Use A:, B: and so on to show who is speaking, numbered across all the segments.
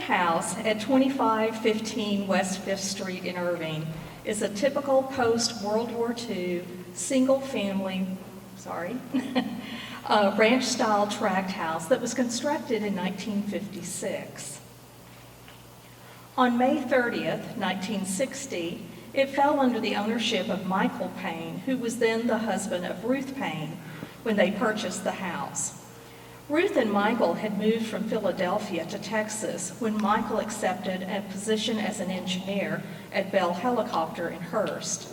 A: house at 2515 West 5th Street in Irving is a typical post-World War II single-family, ranch-style tract house that was constructed in 1956. On May 30th, 1960, it fell under the ownership of Michael Paine, who was then the husband of Ruth Paine, when they purchased the house. Ruth and Michael had moved from Philadelphia to Texas when Michael accepted a position as an engineer at Bell Helicopter in Hearst.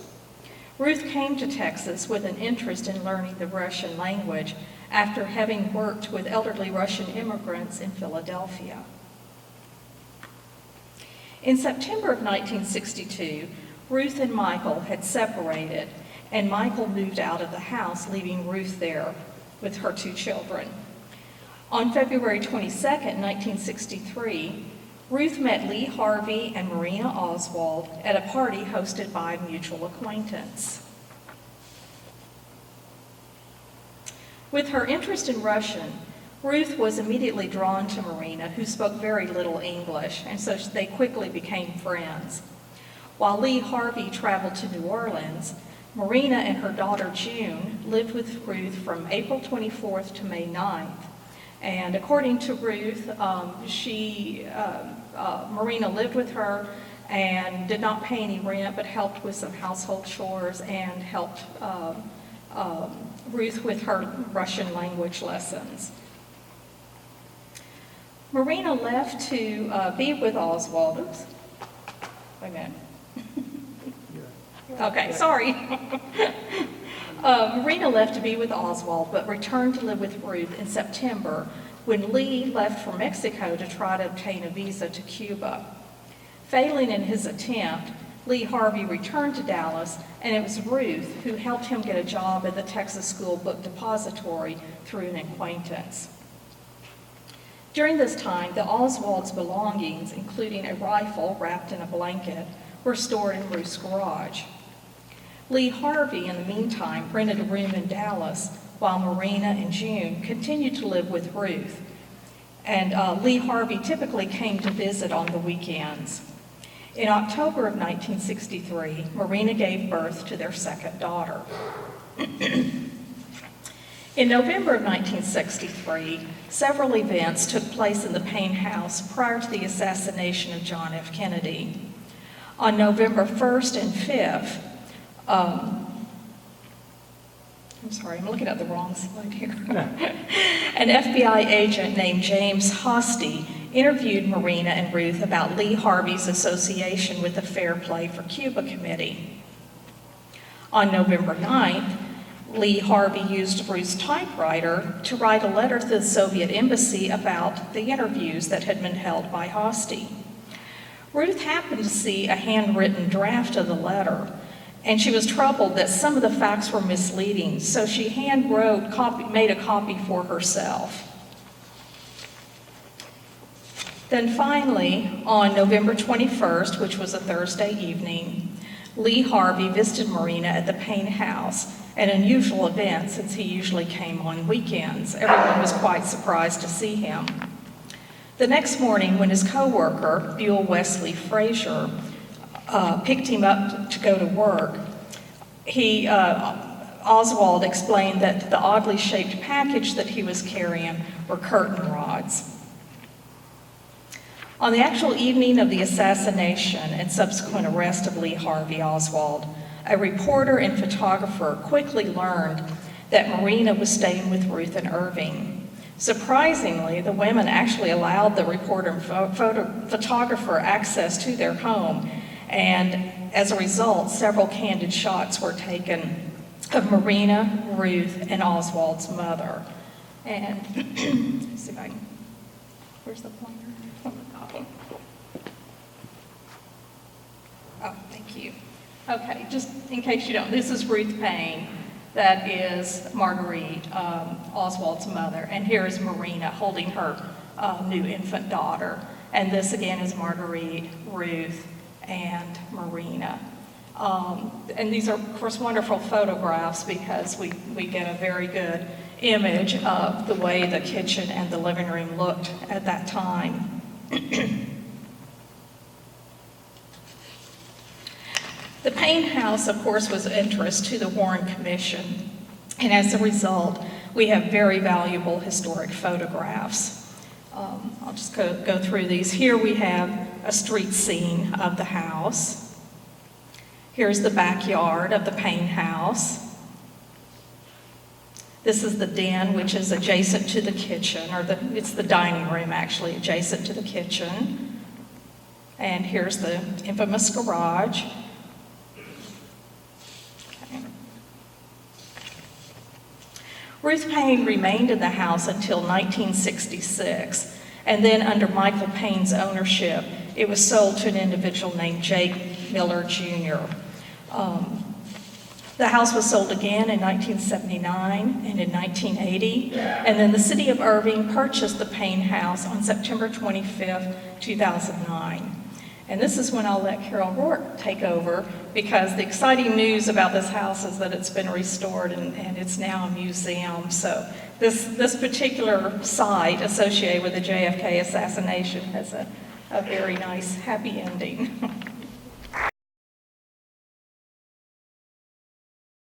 A: Ruth came to Texas with an interest in learning the Russian language after having worked with elderly Russian immigrants in Philadelphia. In September of 1962, Ruth and Michael had separated, and Michael moved out of the house, leaving Ruth there with her 2 children. On February 22, 1963, Ruth met Lee Harvey and Marina Oswald at a party hosted by a mutual acquaintance. With her interest in Russian, Ruth was immediately drawn to Marina, who spoke very little English, and so they quickly became friends. While Lee Harvey traveled to New Orleans, Marina and her daughter June lived with Ruth from April 24th to May 9th. And according to Ruth, Marina lived with her and did not pay any rent, but helped with some household chores and helped Ruth with her Russian language lessons. Marina left to be with Oswald. Oops. Wait a minute. Okay, sorry. Marina left to be with Oswald, but returned to live with Ruth in September when Lee left for Mexico to try to obtain a visa to Cuba. Failing in his attempt, Lee Harvey returned to Dallas, and it was Ruth who helped him get a job at the Texas School Book Depository through an acquaintance. During this time, the Oswalds' belongings, including a rifle wrapped in a blanket, were stored in Ruth's garage. Lee Harvey, in the meantime, rented a room in Dallas while Marina and June continued to live with Ruth. And Lee Harvey typically came to visit on the weekends. In October of 1963, Marina gave birth to their second daughter. In November of 1963, several events took place in the Paine house prior to the assassination of John F. Kennedy. On November 1st and 5th, I'm looking at the wrong slide here. An FBI agent named James Hosty interviewed Marina and Ruth about Lee Harvey's association with the Fair Play for Cuba Committee. On November 9th, Lee Harvey used Ruth's typewriter to write a letter to the Soviet embassy about the interviews that had been held by Hosty. Ruth happened to see a handwritten draft of the letter, and she was troubled that some of the facts were misleading, so she made a copy for herself. Then finally, on November 21st, which was a Thursday evening, Lee Harvey visited Marina at the Paine house, an unusual event since he usually came on weekends. Everyone was quite surprised to see him. The next morning, when his co-worker, Buell Wesley Frazier, picked him up to go to work, Oswald explained that the oddly shaped package that he was carrying were curtain rods. On the actual evening of the assassination and subsequent arrest of Lee Harvey Oswald, a reporter and photographer quickly learned that Marina was staying with Ruth in Irving. Surprisingly, the women actually allowed the reporter and photographer access to their home, and as a result, several candid shots were taken of Marina, Ruth, and Oswald's mother. And let's see if I can, where's the pointer? Oh, thank you. Okay, just in case you don't, this is Ruth Paine. That is Marguerite, Oswald's mother. And here is Marina holding her new infant daughter. And this again is Marguerite, Ruth, and Marina. And these are, of course, wonderful photographs because we get a very good image of the way the kitchen and the living room looked at that time. Paine house, of course, was of interest to the Warren Commission, and as a result, we have very valuable historic photographs. I'll just go through these. Here we have a street scene of the house. Here's the backyard of the Paine house. This is the den, which is adjacent to the kitchen, or it's the dining room actually, adjacent to the kitchen. And here's the infamous garage. Okay. Ruth Paine remained in the house until 1966, and then under Michael Paine's ownership, it was sold to an individual named Jake Miller Jr. The house was sold again in 1979 and in 1980, and then the city of Irving purchased the Paine house on September 25th, 2009. And this is when I'll let Carol Rourke take over, because the exciting news about this house is that it's been restored and it's now a museum. So this particular site associated with the JFK assassination has a very nice, happy ending.